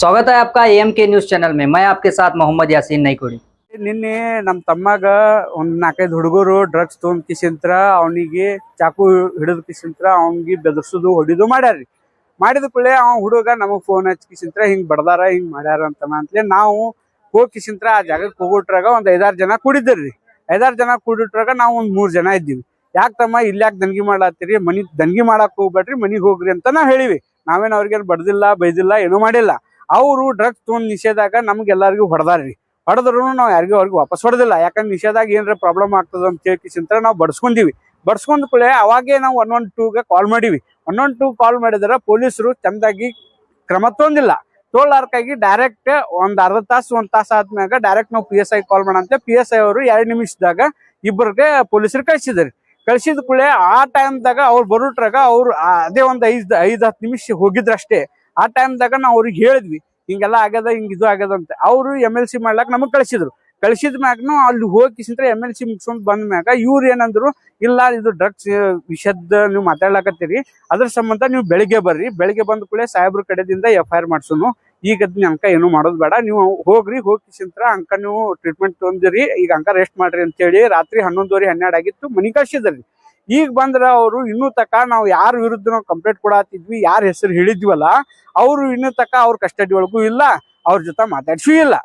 स्वागत है आपका एम के न्यूज चैनल में। मैं आपके साथ मोहम्मद यासीन नईकुड़ी। ನಿನ್ನೆ ನಮ್ಮ ತಮ್ಮಗ ಒಂದ್ 4-5 ಹುಡುಗರು ಡ್ರಗ್ಸ್ ತೊಗೊಂಡ್ ಕಿಸಿಂತ್ರ ಅವನಿಗೆ ಚಾಕು ಹಿಡಿದು ಕಿಸಿಂತ್ರ ಅವನಿಗೆ ಬೆದರ್ಸುದು ಹೊಡಿದು ಮಾಡ್ಯಾರ್ರಿ. ಮಾಡಿದ ಕೂಡಲೇ ಅವ ಹುಡುಗ ನಮಗ್ ಫೋನ್ ಹಚ್ಚಿ ಕಿಸಿಂತ್ರ ಹಿಂಗ್ ಬಡದಾರ ಹಿಂಗ್ ಮಾಡ್ಯಾರ ಅಂತಲೇ ನಾವು ಹೋಗಿ ಕಿಸಿಂತ್ರ ಆ ಜಾಗಕ್ಕೆ ಹೋಗೋಟ್ರಾಗ ಒಂದ್ 5-6 ಜನ ಕೂಡಿದ್ರಿ. 5-6 ಜನ ಕೂಡಿಟ್ರಾಗ ನಾವು ಒಂದ್ 3 ಜನ ಇದ್ದೀವಿ. ಯಾಕೆ ತಮ್ಮ ಇಲ್ಯಾಕೆ ದನ್ಗಿ ಮಾಡ್ಲಾತ್ತೀರಿ, ಮನಿ ದನ್ಗಿ ಮಾಡಕ್ ಹೋಗ್ಬೇಡ್ರಿ, ಮನಿಗ್ ಹೋಗ್ರಿ ಅಂತ ನಾವ್ ಹೇಳಿವಿ. ನಾವೇನ್ ಅವ್ರಿಗೇನ್ ಬಡ್ದಿಲ್ಲ ಬೈದಿಲ್ಲ ಏನೂ ಮಾಡಿಲ್ಲ. ಅವರು ಡ್ರಗ್ಸ್ ತೊಗೊಂಡ್ ನಿಷೇಧಾಗ ನಮ್ಗೆಲ್ಲರಿಗೂ ಹೊಡೆದಾರ್ರಿ. ಹೊಡೆದ್ರು ನಾವು ಯಾರಿಗೂ ಅವ್ರಿಗೆ ವಾಪಸ್ ಹೊಡೆದಿಲ್ಲ. ಯಾಕಂದ್ರೆ ನಿಷೇಧಾಗ ಏನ್ರ ಪ್ರಾಬ್ಲಮ್ ಆಗ್ತದ ಅಂತ ಕೇಳ್ಕಿಸಿಂತ್ರ ನಾವು ಬಡ್ಸ್ಕೊಂಡಿವಿ. ಬಡ್ಸ್ಕೊಂಡ್ ಕೂಡಲೇ ಅವಾಗೇ ನಾವು 112ಗೆ ಕಾಲ್ ಮಾಡಿವಿ. 112 ಕಾಲ್ ಮಾಡಿದ್ರೆ ಪೊಲೀಸರು ಚಂದಾಗಿ ಕ್ರಮ ತೊಂದಿಲ್ಲ. ತೊಗೊಳ್ಳಾರ್ಕಾಗಿ ಡೈರೆಕ್ಟ್ ಒಂದ್ ಅರ್ಧ ತಾಸು 1 ತಾಸು ಆದ್ಮ್ಯಾಗ ಡೈರೆಕ್ಟ್ ನಾವು PSI ಕಾಲ್ ಮಾಡಂತೆ PSI ಅವರು 2 ನಿಮಿಷದಾಗ ಇಬ್ಬರಿಗೆ ಪೊಲೀಸರು ಕಳ್ಸಿದ್ರಿ. ಕಳ್ಸಿದ ಕೂಡಲೇ ಆ ಟೈಮ್ದಾಗ ಅವ್ರು ಬರೋಟ್ರಾಗ ಅವ್ರು ಅದೇ ಒಂದ್ 5-10 ನಿಮಿಷ ಹೋಗಿದ್ರಷ್ಟೇ. ಆ ಟೈಮ್ದಾಗ ನಾವು ಅವ್ರಿಗೆ ಹೇಳಿದ್ವಿ ಹಿಂಗೆಲ್ಲ ಆಗ್ಯದ ಹಿಂಗ್ ಇದು ಆಗ್ಯದ ಅಂತ. ಅವರು MLC ಮಾಡ್ಲಾಕ್ ನಮಗ್ ಕಳ್ಸಿದ್ರು. ಕಳ್ಸಿದ ಮ್ಯಾಗ್ನು ಅಲ್ಲಿ ಹೋಗಿಸಿಂತ್ರ MLC ಮುಗಿಸ್ಕೊಂಡ್ ಬಂದ ಮ್ಯಾಗ ಇವ್ರು ಏನಂದ್ರು, ಇಲ್ಲ ಇದು ಡ್ರಗ್ಸ್ ವಿಷಯದ ನೀವು ಮಾತಾಡ್ಲಾಕತ್ತೀರಿ, ಅದ್ರ ಸಂಬಂಧ ನೀವು ಬೆಳಿಗ್ಗೆ ಬರ್ರಿ, ಬೆಳಿಗ್ಗೆ ಬಂದ ಕೂಡಲೇ ಸಾಹೇಬ್ರ ಕಡೆದಿಂದ FIR ಮಾಡ್ಸೋನು, ಈಗ ಅದ್ನ ಅಂಕ ಏನು ಮಾಡೋದು ಬೇಡ, ನೀವು ಹೋಗ್ರಿ, ಹೋಗಿಸಿಂತ್ರ ಅಂಕ ನೀವು ಟ್ರೀಟ್ಮೆಂಟ್ ತೊಂದಿರಿ, ಈಗ ಅಂಕ ರೆಸ್ಟ್ ಮಾಡ್ರಿ ಅಂತೇಳಿ ರಾತ್ರಿ 11:30-12 ಆಗಿತ್ತು ಮನಿ ಕಳ್ಸಿದ್ರಿ. ಈಗ ಬಂದ್ರ ಅವರು ಇನ್ನೂ ತಕ ನಾವು ಯಾರ ವಿರುದ್ಧ ನಾವು ಕಂಪ್ಲೇಂಟ್ ಕೊಡಾತಿದ್ವಿ, ಯಾರ ಹೆಸರು ಹೇಳಿದ್ವಲ್ಲ ಅವ್ರು ಇನ್ನೂ ತಕ ಅವ್ರ ಕಸ್ಟಡಿ ಒಳಗೂ ಇಲ್ಲ, ಅವ್ರ ಜೊತೆ ಮಾತಾಡ್ಸೂ ಇಲ್ಲ.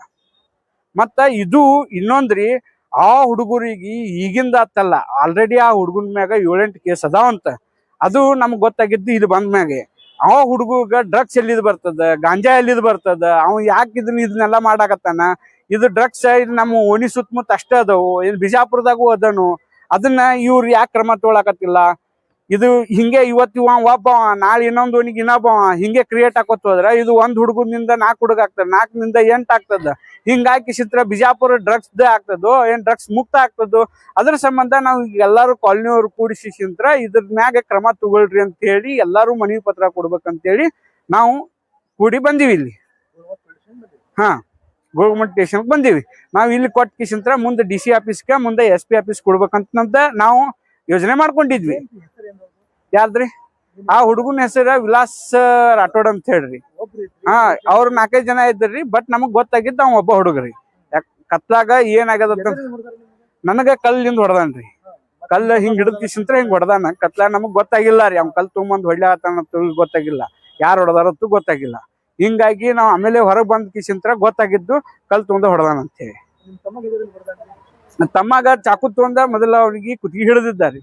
ಮತ್ತ ಇದು ಇನ್ನೊಂದ್ರಿ, ಆ ಹುಡುಗರಿಗೆ ಈಗಿಂದ ಆತಲ್ಲ, ಆಲ್ರೆಡಿ ಆ ಹುಡುಗನ ಮ್ಯಾಗ 7-8 ಕೇಸ್ ಅದಾವಂತ. ಅದು ನಮ್ಗೆ ಗೊತ್ತಾಗಿದ್ದು ಇದು ಬಂದ ಮ್ಯಾಗೆ. ಆ ಹುಡುಗ ಡ್ರಗ್ಸ್ ಎಲ್ಲಿದ್ ಬರ್ತದ, ಗಾಂಜಾ ಎಲ್ಲಿದ್ ಬರ್ತದ, ಅವ್ ಯಾಕೆ ಇದನ್ನೆಲ್ಲ ಮಾಡಾಕತ್ತಾನ, ಇದು ಡ್ರಗ್ಸ್ ಇದು ನಮ್ಮ ಓಣಿ ಸುತ್ತಮುತ್ತ ಅಷ್ಟೇ ಅದಾವು, ಇದು ಬಿಜಾಪುರದಾಗೂ ಅದನು, ಅದನ್ನ ಇವ್ರು ಯಾಕೆ ಕ್ರಮ ತೊಗೊಳಕತ್ತಿಲ್ಲ? ಇದು ಹಿಂಗೆ ಇವತ್ತು ಒಬ್ಬವ ನಾಳೆ ಇನ್ನೊಂದು ಓಣಿಗೆ ಇನ್ನೊಬ್ಬವ ಹಿಂಗೆ ಕ್ರಿಯೇಟ್ ಆಕೋತ ಹೋದ್ರ ಇದು ಒಂದ್ ಹುಡುಗನಿಂದ 4 ಹುಡುಗ ಆಗ್ತದ, 4ನಿಂದ 8 ಆಗ್ತದ. ಹಿಂಗಾಗಿ ಚಿತ್ರ ಬಿಜಾಪುರ ಡ್ರಗ್ಸ್ ಆಗ್ತದೋ ಏನ್ ಡ್ರಗ್ಸ್ ಮುಕ್ತ ಆಗ್ತದೋ, ಅದ್ರ ಸಂಬಂಧ ನಾವು ಎಲ್ಲಾರು ಕಾಲನಿಯವ್ರು ಕೂಡಿಸಿಂತ್ರ ಇದ್ರ ಮ್ಯಾಗ ಕ್ರಮ ತಗೊಳ್ರಿ ಅಂತ ಹೇಳಿ ಎಲ್ಲಾರು ಮನವಿ ಪತ್ರ ಕೊಡ್ಬೇಕಂತೇಳಿ ನಾವು ಕೂಡಿ ಬಂದಿವಿ ಇಲ್ಲಿ. ಗೌರ್ಮೆಂಟ್ ಸ್ಟೇಷನ್ ಬಂದೀವಿ. ನಾವು ಇಲ್ಲಿ ಕೊಟ್ಟ ಕಿಸಿಂತ್ರ ಮುಂದೆ DC ಆಫೀಸ್ಗೆ ಮುಂದೆ SP ಆಫೀಸ್ ಕೊಡ್ಬೇಕಂತ ನಾವು ಯೋಜನೆ ಮಾಡ್ಕೊಂಡಿದ್ವಿ. ಯಾರ್ದ್ರಿ? ಆ ಹುಡುಗನ ಹೆಸರ ವಿಲಾಸ್ ರಾಠೋಡ್ ಅಂತ ಹೇಳ್ರಿ. ಅವ್ರು 4-5 ಜನ ಇದ್ರಿ. ಬಟ್ ನಮಗ್ ಗೊತ್ತಾಗಿದ್ದ ಅವ್ ಒಬ್ಬ ಹುಡುಗ್ರಿ. ಕತ್ಲಾಗ ಏನಾಗ್ಯದ ನನಗ ಕಲ್ಲಿಂದ ಹೊಡೆದಾನ್ರಿ. ಕಲ್ಲು ಹಿಂಗ್ ಹಿಡಿದ್ ಕಿಸಿಂತ್ರ ಹಿಂಗ್ ಹೊಡೆದಾನ. ಕತ್ಲಾಗ ನಮಗ್ ಗೊತ್ತಾಗಿಲ್ಲ ರೀ, ಅವ್ನ ಕಲ್ ತೊಗೊಂಬಂದ್ ಹೊಡ್ಲಾತಾನ ಗೊತ್ತಾಗಿಲ್ಲ, ಯಾರು ಹೊಡೆದಾರತ್ತು ಗೊತ್ತಾಗಿಲ್ಲ. ಹಿಂಗಾಗಿ ನಾವ್ ಆಮೇಲೆ ಹೊರಗ್ ಬಂದ್ ಕಿಸಿಂತ್ರ ಗೊತ್ತಾಗಿದ್ದು ಕಲ್ ತೊಗೊಂಡ ಹೊಡೆದಾನ ಅಂತೇಳಿ. ತಮ್ಮಗ ಚಾಕು ತೊಗೊಂಡ ಮೊದಲ ಅವ್ನಿಗೆ ಕುತ್ತಿಗೆ ಹಿಡಿದಿದ್ದಾರಿ.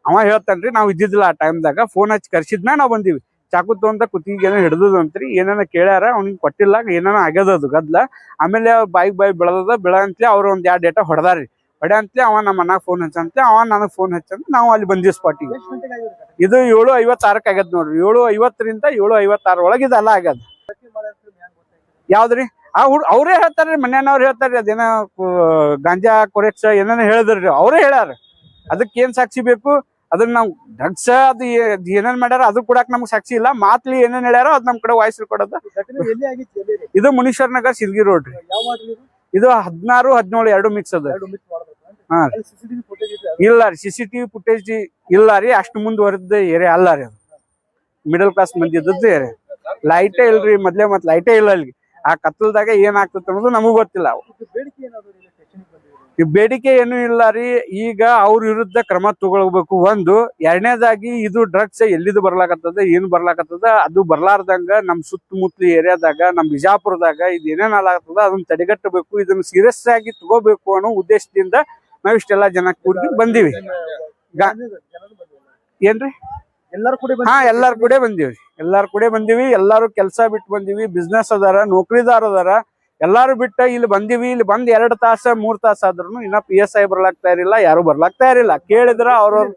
ಅವ ಹೇಳ್ತಾನ್ರಿ, ನಾವ್ ಇದ್ದಿದ್ದಿಲ್ಲ ಆ ಟೈಮ್ದಾಗ, ಫೋನ್ ಹಚ್ಚಿ ಕರ್ಸಿದ್ಮ್ಯಾಗ ನಾವ್ ಬಂದಿವಿ. ಚಾಕು ತೊಗೊಂಡ ಕುತ್ತಿಗೆ ಏನೋ ಹಿಡಿದದ ಅಂತ್ರಿ, ಏನೇನ ಕೇಳ್ಯಾರ, ಅವ್ನಿಗೆ ಕೊಟ್ಟಿಲ್ಲ, ಏನೇನೋ ಆಗ್ಯದ ಅದು ಗದ್ಲ. ಆಮೇಲೆ ಬಾಯಿ ಬೆಳ ಅಂತಲೇ ಅವ್ರು ಒಂದ್ 2 ಡೇಟ ಹೊಡೆದಾರಿ. ಹೊಡೆ ಅಂತಲೇ ಅವ ನಮ್ಮ ಅಣ್ಣಾಗ ಫೋನ್ ಹಚ್ಚಂತೆ, ಅವ ನನಗ್ ಫೋನ್ ಹಚ್ಚಂತ ನಾವು ಅಲ್ಲಿ ಬಂದಿವಿ ಸ್ಪಾಟಿಗೆ. ಇದು 7:56 ಆಗ್ಯದ ನೋಡ್ರಿ. 7:50ರಿಂದ 7:56 ಒಳಗೆ ಇದೆಲ್ಲ ಆಗ್ಯದ. ಯಾವ್ದ್ರಿ? ಅವ್ರೇ ಹೇಳ್ತಾರ್ರಿ, ಮನ್ಯಾನವ್ರು ಹೇಳ್ತಾರ್ರಿ, ಅದೇನ ಗಾಂಜಾ ಕೊರೆಕ್ಸ್ ಏನೇನ ಹೇಳಿದ್ರಿ, ಅವ್ರೇ ಹೇಳ್ಯಾರ. ಅದಕ್ಕೆ ಏನ್ ಸಾಕ್ಷಿ ಬೇಕು? ಅದನ್ನ ನಾವು ಡ್ರಗ್ಸ್ ಅದು ಏನೇನ್ ಮಾಡ್ಯಾರ ಅದು ಕೊಡಾಕ್ ನಮ್ಗೆ ಸಾಕ್ಷಿ ಇಲ್ಲ. ಮಾತ್ಲಿ ಏನೇನ್ ಹೇಳ್ಯಾರ ಅದ್ ನಮ್ ಕಡೆ ವಾಯ್ಸ್ ಕೊಡೋದು. ಇದು ಮುನೀಶ್ವರ್ ನಗರ್ ಸಿಲ್ಗಿ ರೋಡ್ ರೀ. ಇದು 16-17 2 ಮಿಕ್ಸ್ ಅದ. ಹಾ ಇಲ್ಲ ರೀ, CCTV ಫುಟೇಜ್ ಇಲ್ಲ ರೀ. ಅಷ್ಟು ಮುಂದುವರೆದ ಏರಿಯಾ ಅಲ್ಲ ರೀ, ಅದು ಮಿಡಲ್ ಕ್ಲಾಸ್ ಮಂದಿ ಇದ್ದದ್ದು ಏರಿಯಾ. ಲೈಟೇ ಇಲ್ರಿ, ಮೊದ್ಲೇ ಮತ್ ಲೈಟೇ ಇಲ್ಲ ಅಲ್ಲಿ. ಆ ಕತ್ತಲ್ದಾಗ ಏನ್ ಆಗ್ತದ ಅನ್ನೋದು ನಮಗ್ ಗೊತ್ತಿಲ್ಲ. ಬೇಡಿಕೆ ಏನು ಇಲ್ಲ ರೀ. ಈಗ ಅವ್ರ ವಿರುದ್ಧ ಕ್ರಮ ತಗೊಳ್ಬೇಕು ಒಂದು. 2ನೇದಾಗಿ ಇದು ಡ್ರಗ್ಸ್ ಎಲ್ಲಿದು ಬರ್ಲಾಕತ್ತದ, ಏನ್ ಬರ್ಲಾಕತ್ತದ, ಅದು ಬರ್ಲಾರ್ದಂಗ ನಮ್ ಸುತ್ತಮುತ್ತಲ ಏರಿಯಾದಾಗ, ನಮ್ ಬಿಜಾಪುರದಾಗ ಇದು ಏನೇನ್ ಆಗ್ತದ ಅದನ್ನ ತಡೆಗಟ್ಟಬೇಕು, ಇದನ್ನ ಸೀರಿಯಸ್ ಆಗಿ ತಗೋಬೇಕು ಅನ್ನೋ ಉದ್ದೇಶದಿಂದ ನಾವ್ ಇಷ್ಟೆಲ್ಲಾ ಜನ ಕೂಡಿ ಬಂದಿವಿ. ಏನ್ರಿ? ಎಲ್ಲಾರು ಕೂಡ ಬಂದಿವಿ. ಎಲ್ಲಾರು ಕೆಲಸ ಬಿಟ್ಟು ಬಂದಿವಿ. ಬಿಸ್ನೆಸ್ ಅದಾರ, ನೌಕರಿದಾರ ಅದಾರ, ಎಲ್ಲಾರು ಬಿಟ್ಟ ಇಲ್ಲಿ ಬಂದಿವಿ. ಇಲ್ಲಿ ಬಂದ್ 2 ತಾಸ 3 ತಾಸ ಆದ್ರೂ ಇನ್ನ PSI ಬರ್ಲಾಗ್ತಾ ಇರಲಿಲ್ಲ, ಯಾರು ಬರ್ಲಾಗ್ತಾ ಇರಲಿಲ್ಲ. ಕೇಳಿದ್ರ ಅವ್ರವ್ರ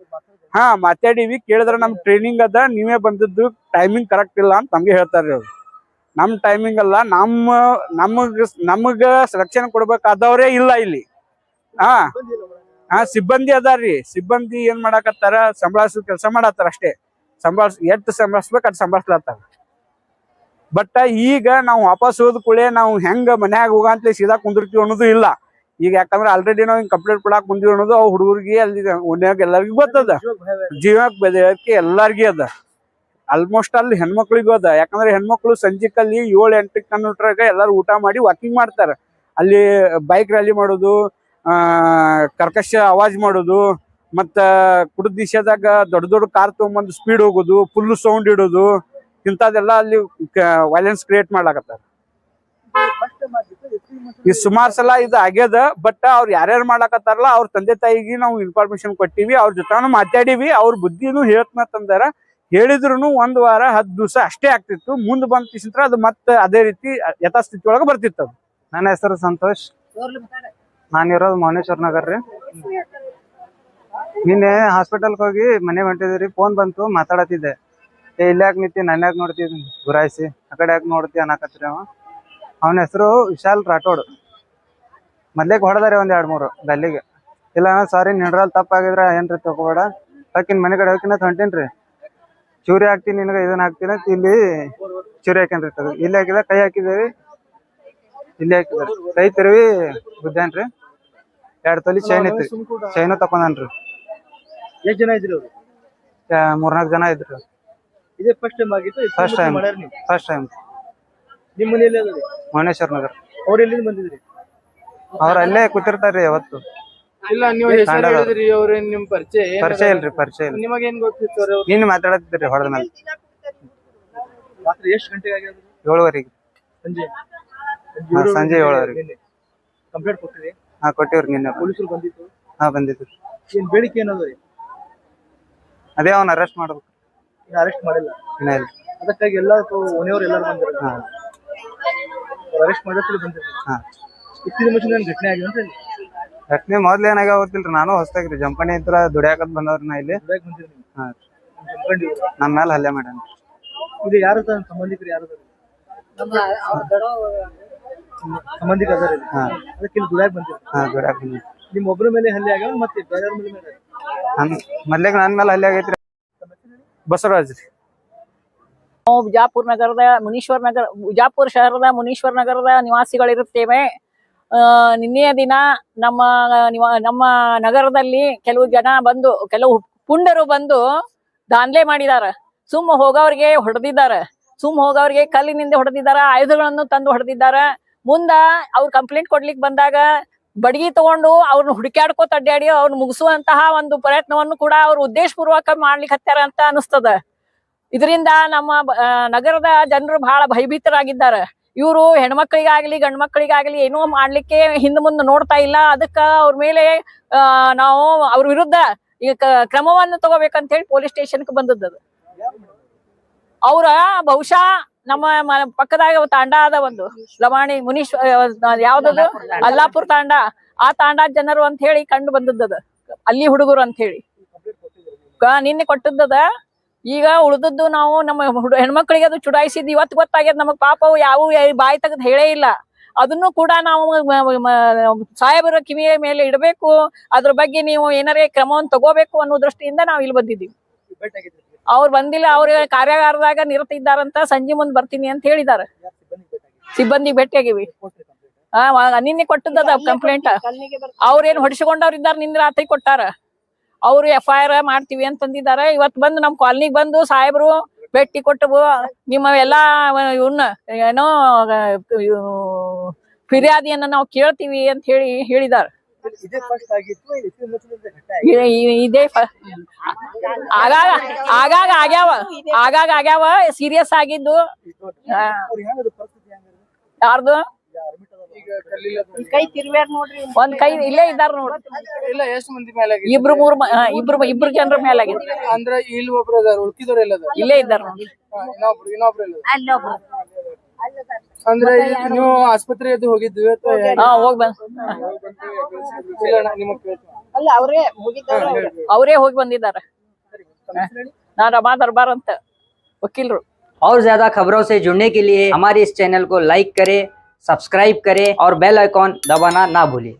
ಮಾತಾಡಿವಿ. ಕೇಳಿದ್ರ ನಮ್ ಟ್ರೈನಿಂಗ್ ಅದ, ನೀವೇ ಬಂದಿದ್ದು ಟೈಮಿಂಗ್ ಕರೆಕ್ಟ್ ಇಲ್ಲ ಅಂತ ನಮ್ಗೆ ಹೇಳ್ತಾರ್ರಿ ಅವ್ರು. ನಮ್ ಟೈಮಿಂಗ್ ಅಲ್ಲ, ನಮಗ ರಕ್ಷಣೆ ಕೊಡ್ಬೇಕಾದವ್ರೇ ಇಲ್ಲ ಇಲ್ಲಿ. ಸಿಬ್ಬಂದಿ ಅದಾರ್ರಿ. ಸಿಬ್ಬಂದಿ ಏನ್ ಮಾಡಾಕತ್ತಾರ, ಸಂಭಾಳಿಸೋ ಕೆಲಸ ಮಾಡತ್ತಾರ ಅಷ್ಟೇ. ಎಷ್ಟ್ ಸಂಭಾಳಿಸ್ಬೇಕು ಅದ್ ಸಂಭಾಳಿಸ್ಲತ್ತಾರ. ಬಟ್ ಈಗ ನಾವು ವಾಪಸ್ ಹೋದ ಕೂಡಲೇ ನಾವು ಹೆಂಗ ಮನ್ಯಾಗ ಹೋಗಂತಲೇ ಸೀದಾ ಕುಂದಿರ್ತೀವಿ ಅನ್ನೋದು ಇಲ್ಲ ಈಗ. ಯಾಕಂದ್ರೆ ಆಲ್ರೆಡಿ ನಾವು ಹಿಂಗ್ ಕಂಪ್ಲೇಂಟ್ ಕೊಡಾಕ್ ಬಂದಿವಿ ಅನ್ನೋದು ಅವ್ರ ಹುಡುಗರಿಗೆ ಅಲ್ಲಿ ಓಣ್ಯಾಗ ಎಲ್ಲರಿಗೂ ಗೊತ್ತದ. ಜೀವಕ್ಕೆ ಬೆದರಿಕೆ ಎಲ್ಲಾರ್ಗಿ ಅದ. ಆಲ್ಮೋಸ್ಟ್ ಅಲ್ಲಿ ಹೆಣ್ಮಕ್ಳಿಗೂ ಅದ. ಯಾಕಂದ್ರೆ ಹೆಣ್ಮಕ್ಳು ಸಂಜಿಕಲ್ಲಿ 7-8 ಕಿಲೋಮೀಟರ್ಗ ಎಲ್ಲಾರು ಊಟ ಮಾಡಿ ವಾಕಿಂಗ್ ಮಾಡ್ತಾರ. ಅಲ್ಲಿ ಬೈಕ್ ರ್ಯಾಲಿ ಮಾಡೋದು, ಕರ್ಕಶ ಅವಾಜ್ ಮಾಡೋದು, ಮತ್ತ ಕುಡಿದ ದಿಶೆದಾಗ ದೊಡ್ಡ ದೊಡ್ಡ ಕಾರ್ ತಗೊಂಬಂದು ಸ್ಪೀಡ್ ಹೋಗೋದು, ಫುಲ್ ಸೌಂಡ್ ಇಡೋದು, ಇಂಥದೆಲ್ಲ ಅಲ್ಲಿ ವೈಲೆನ್ಸ್ ಕ್ರಿಯೇಟ್ ಮಾಡ್ಲಾಕತ್ತಾರ. ಈ ಸುಮಾರು ಸಲ ಇದು ಆಗ್ಯದ. ಬಟ್ ಅವ್ರು ಯಾರ್ಯಾರು ಮಾಡಾಕತ್ತಾರಲ್ಲ ಅವ್ರ ತಂದೆ ತಾಯಿಗೆ ನಾವು ಇನ್ಫಾರ್ಮೇಶನ್ ಕೊಟ್ಟಿವಿ, ಅವ್ರ ಜೊತೆ ಮಾತಾಡಿವಿ, ಅವ್ರ ಬುದ್ಧಿನೂ ಹೇಳ್ತಂದಾರ. ಹೇಳಿದ್ರು 1 ವಾರ 10 ದಿವಸ ಅಷ್ಟೇ ಆಗ್ತಿತ್ತು. ಮುಂದೆ ಬಂದ ಕಿಸಿಂತ್ರ ಅದು ಮತ್ತೆ ಅದೇ ರೀತಿ ಯಥಾಸ್ಥಿತಿ ಒಳಗೆ ಬರ್ತಿತ್ತು. ಅದು ನನ್ನ ಹೆಸರು ಸಂತೋಷ್, ನಾನಿರೋದು ಮೌನೇಶ್ವರ್ ನಗರ್ ರೀ. ನಿನ್ನೆ ಹಾಸ್ಪಿಟಲ್ಗೆ ಹೋಗಿ ಮನೆ ಹೊಂಟಿದ್ರಿ, ಫೋನ್ ಬಂತು, ಮಾತಾಡತ್ತಿದ್ದೆ. ಇಲ್ಲಿ ಯಾಕೆ ನಿಂತಿ, ನನ್ನ ಯಾಕೆ ನೋಡ್ತಿದ್ವಿ ಗುರಾಯಿಸಿ, ಆ ಕಡೆ ಯಾಕೆ ನೋಡ್ತಿ ಅನ್ನಕತ್ರಿ. ಅವನ ಹೆಸರು ವಿಶಾಲ್ ರಾಠೋಡ್. ಮೊದ್ಲಿಗೆ ಹೊಡೆದಾರೆ 1-2-3 ಗಲ್ಲಿಗೆ. ಇಲ್ಲ ಸಾರಿ ನಿಂಡ್ರಲ್ಲಿ ತಪ್ಪಾಗಿದ್ರ ಏನ್ರಿ ತಗೋಬೇಡ, ಹಾಕಿನ ಮನೆ ಕಡೆ ಹೋಗಿನ ಹೊಂಟೀನ್ರಿ, ಚೂರಿ ಹಾಕ್ತೀನಿ ನಿನಗೆ, ಇದನ್ನ ಹಾಕ್ತೀನಿ ಅಂತ ಇಲ್ಲಿ ಚೂರಿ ಹಾಕ್ಯನ್ರಿ. ಇಲ್ಲಿ ಹಾಕಿದ, ಕೈ ಹಾಕಿದೇವಿ, ಇಲ್ಲಿ ಹಾಕಿದ್ರಿ, ಕೈ ತಿರುವಿ ಬುದ್ಧೇನ್ರಿ. 2 ತೊಲಿ ಚೈನ್ ಐತ್ರಿ, ಚೈನು ತಕೊಂಡನ್ರಿ. ಎಷ್ಟು ಜನ ಇದ್ರಿ ಅವ್ರು? 3-4 ಜನ ಇದ್ರಿ. ಇದೇ ಫಸ್ಟ್ ಟೈಮ್ ಆಗಿತ್ತು? First time. ನಿಮ್ಮ ಮನೆಯಲ್ಲಿ ಅದ ಮೌನೇಶ್ವರ್ ನಗರ್. ಅವ್ರು ಎಲ್ಲಿಂದ ಬಂದಿದ್ರಿ? ಅವ್ರ ಅಲ್ಲೇ ಕೂತಿರ್ತಾರ್ರಿ ಯಾವತ್ತು. ಇಲ್ಲ, ನೀವು ಹೆಸರು ಹೇಳಿದ್ರಿ, ಅವ್ರ ನಿಮ್ ಪರಿಚಯ ಇಲ್ರಿ, ಪರಿಚಯ ಇಲ್ಲ. ನಿಮಗೆ ಏನ್ ಗೊತ್ತಿತ್ತು ಅವ್ರು? ನೀನ್ ಮಾತಾಡತ್ತಿದ್ರಿ ಹೊಡೆದ ಮೇಲೆ. ರಾತ್ರಿ ಎಷ್ಟು ಗಂಟೆಗೆ ಆಗ್ಯದ? 7:00 ಸಂಜೆ ಸಂಜೆ 7:00 ಕಂಪ್ಲೇಂಟ್ ಕೊಟ್ಟಿರಿ? ಹಾ, ಕೊಟ್ಟಿವ್ರಿ. ನಿನ್ನೆ ಪೊಲೀಸರು ಬಂದಿತ್ತು? ಹಾ, ಬಂದಿತ್ತು. ಏನ್ ಬೇಡಿಕೆ ಏನದ್ರಿ? ಅದೇ ಅವ್ನ ಅರೆಸ್ಟ್ ಮಾಡ್ಬೇಕು. ಇನ್ನು ಅರೆಸ್ಟ್ ಮಾಡಿಲ್ಲ? ಇನ್ನ ಇಲ್ಲ. ಅದಕ್ಕಾಗಿ ಎಲ್ಲ ಓಣಿಯವ್ರು ಎಲ್ಲರೂ ಬಂದಿರ? ಹಾ, ಅರೆಸ್ಟ್ ಮಾಡೋದ್ರಲ್ಲಿ ಬಂದಿರಿ? ಹಾ. ಇತ್ತಿನ ಮುಂಚೆ ಘಟನೆ ಆಗಿದೆ ಅಂತ? ಘಟನೆ ಮೊದ್ಲು ಏನಾಗ ಗೊತ್ತಿಲ್ರಿ, ನಾನು ಹೊಸ್ತಾಗ್ರಿ ಜಂಪಣಿ ಇದ್ರ ದುಡಿಯಾಕತ್ ಬಂದವ್ರಿ. ನಾ ಇಲ್ಲಿ ಬಂದಿರಿ? ಹಾ, ನಮ್ಮ ಮೇಲೆ ಹಲ್ಲೆ ಮಾಡ್ಯಾನ. ಇದು ಯಾರು ಸಂಬಂಧಿಕರು? ಯಾರು ಸಂಬಂಧಿಕ ಅದಾರ? ಅದಕ್ಕೆ ಇಲ್ಲಿ ದುಡಿಯಾಕ ಬಂದಿರಿ? ಹಾ, ದುಡಿಯಾಕ ಬಂದಿರಿ. ನಿಮ್ ಒಬ್ಬರ ಮೇಲೆ ಹಲ್ಲೆ ಆಗ್ಯಾವ ಮತ್ತೆ ಬೇರೆಯವ್ರ ಮೇಲೆ? ಮೊದ್ಲಿಗೆ ನನ್ನ ಮೇಲೆ ಹಲ್ಲೆ ಆಗೈತ್ರಿ. ಬಸವರಾಜ್ ರೀ. ನಾವು ಬಿಜಾಪುರ ಶಹರದ ಮುನೀಶ್ವರ ನಗರದ ನಿವಾಸಿಗಳಿರುತ್ತೇವೆ. ನಿನ್ನೆಯ ದಿನ ನಮ್ಮ ನಗರದಲ್ಲಿ ಕೆಲವು ಜನ ಬಂದು, ಕೆಲವು ಪುಂಡರು ಬಂದು ದಾಂಧಲೆ ಮಾಡಿದಾರ. ಸುಮ್ಮ ಹೋಗೋರಿಗೆ ಹೊಡೆದಿದ್ದಾರೆ, ಕಲ್ಲಿನಿಂದ ಹೊಡೆದಿದ್ದಾರೆ, ಆಯುಧಗಳನ್ನು ತಂದು ಹೊಡೆದಿದ್ದಾರೆ. ಮುಂದ ಅವ್ರು ಕಂಪ್ಲೇಂಟ್ ಕೊಡ್ಲಿಕ್ಕೆ ಬಂದಾಗ ಬಡಗಿ ತಗೊಂಡು ಅವ್ರನ್ನ ಹುಡುಕ್ಯಾಡ್ಕೋತ ಅಡ್ಡಾಡಿ ಅವ್ರನ್ನ ಮುಗಿಸುವಂತಹ ಒಂದು ಪ್ರಯತ್ನವನ್ನು ಕೂಡ ಅವ್ರು ಉದ್ದೇಶಪೂರ್ವಕ ಮಾಡ್ಲಿಕ್ಕೆ ಹತ್ತಾರ ಅಂತ ಅನಿಸ್ತದ. ಇದರಿಂದ ನಮ್ಮ ನಗರದ ಜನರು ಬಹಳ ಭಯಭೀತರಾಗಿದ್ದಾರೆ. ಇವರು ಹೆಣ್ಮಕ್ಳಿಗಾಗ್ಲಿ ಗಂಡ್ ಮಕ್ಳಿಗಾಗ್ಲಿ ಏನೋ ಮಾಡ್ಲಿಕ್ಕೆ ಹಿಂದ್ ಮುಂದೆ ನೋಡ್ತಾ ಇಲ್ಲ. ಅದಕ್ಕ ಅವ್ರ ಮೇಲೆ ನಾವು ಅವ್ರ ವಿರುದ್ಧ ಈಗ ಕ್ರಮವನ್ನು ತಗೋಬೇಕಂತ ಹೇಳಿ ಪೊಲೀಸ್ ಸ್ಟೇಷನ್ಗೆ ಬಂದದ್ದು. ಅವ್ರ ಬಹುಶಃ ನಮ್ಮ ಪಕ್ಕದಾಗ ತಾಂಡ ಅದ, ಒಂದು ಲವಾಣಿ ಯಾವ್ದದು ಅಲ್ಲಾಪುರ್ ತಾಂಡ, ಆ ತಾಂಡ ಜನರು ಅಂತ ಹೇಳಿ ಕಂಡು ಬಂದದ್ದದ, ಅಲ್ಲಿ ಹುಡುಗರು ಅಂತ ಹೇಳಿ ನಿನ್ನೆ ಕೊಟ್ಟದ್ದದ. ಈಗ ಉಳ್ದದ್ದು ನಾವು ನಮ್ಮ ಹೆಣ್ಮಕ್ಳಿಗೆ ಅದು ಚುಡಾಯಿಸಿದ್ ಇವತ್ತು ಗೊತ್ತಾಗ್ಯದ ನಮಗ್. ಪಾಪ ಅವು ಯಾವ ಬಾಯಿ ತೆಗೆದು ಹೇಳೇ ಇಲ್ಲ. ಅದನ್ನು ಕೂಡ ನಾವು ಸಾಹೇಬರ ಕಿವಿಯ ಮೇಲೆ ಇಡಬೇಕು, ಅದ್ರ ಬಗ್ಗೆ ನೀವು ಏನಾರೇ ಕ್ರಮವನ್ನು ತಗೋಬೇಕು ಅನ್ನೋ ದೃಷ್ಟಿಯಿಂದ ನಾವು ಇಲ್ಲಿ ಬಂದಿದ್ದೀವಿ. ಅವ್ರು ಬಂದಿಲ್ಲ, ಅವ್ರ ಕಾರ್ಯಾಗಾರದಾಗ ನಿರತ ಇದ್ದಾರಂತ, ಸಂಜೆ ಮುಂದೆ ಬರ್ತೀನಿ ಅಂತ ಹೇಳಿದಾರೆ. ಸಿಬ್ಬಂದಿ ಭೇಟಿಯಾಗಿವಿ. ನಿನ್ನೆ ಕೊಟ್ಟದ ಕಂಪ್ಲೇಂಟ್. ಅವ್ರೇನ್ ಹೊಡಿಸಿಕೊಂಡವ್ರು ಇದ್ದಾರೆ, ನಿನ್ನೆ ರಾತ್ರಿ ಕೊಟ್ಟಾರ. ಅವ್ರು FIR ಮಾಡ್ತೀವಿ ಅಂತಂದಿದ್ದಾರೆ. ಇವತ್ತು ಬಂದು ನಮ್ ಕಾಲನಿಗೆ ಬಂದು ಸಾಹೇಬ್ರು ಭೇಟಿ ಕೊಟ್ಟು ನಿಮ್ಮ ಎಲ್ಲಾ ಇವನ್ನ ಏನೋ ಫಿರ್ಯಾದಿಯನ್ನ ನಾವು ಕೇಳ್ತೀವಿ ಅಂತ ಹೇಳಿದಾರೆ. ಇದೇ ಆಗಾಗ ಆಗ್ಯಾವ ಸೀರಿಯಸ್ ಆಗಿದ್ದು. ಯಾರ್ದು ಒಂದ್ ಕೈ ಇಲ್ಲೇ ಇದ್ದಾರ ನೋಡ್ರಿ. ಇಬ್ರು ಜನರ ಮೇಲೆ ಆಗಿದೆ. ಅಂದ್ರೆ ಇಲ್ಲಿ ಒಬ್ರು ಅದಾರ, ಉಳ್ಕಿದವ್ರು ಎಲ್ಲ ಇಲ್ಲೇ ಇದ್ದಾರ ನೋಡ್ರಿ. ಅಂದ್ರೆ ನೀವು ಆಸ್ಪತ್ರೆಗೆ ಹೋಗಿದ್ವಿ? ಹೋಗಿ ಬಂದ ಅವರೇ ಹೋಗಿ ಬಂದಿದ್ದಾರೆ. ನಾ रमा दरबार ಅಂತ वकीलರು. और ज्यादा खबरों से जुड़ने के लिए हमारे इस चैनल को लाइक करें, सब्सक्राइब करें और बेल आइकॉन दबाना ना भूलें।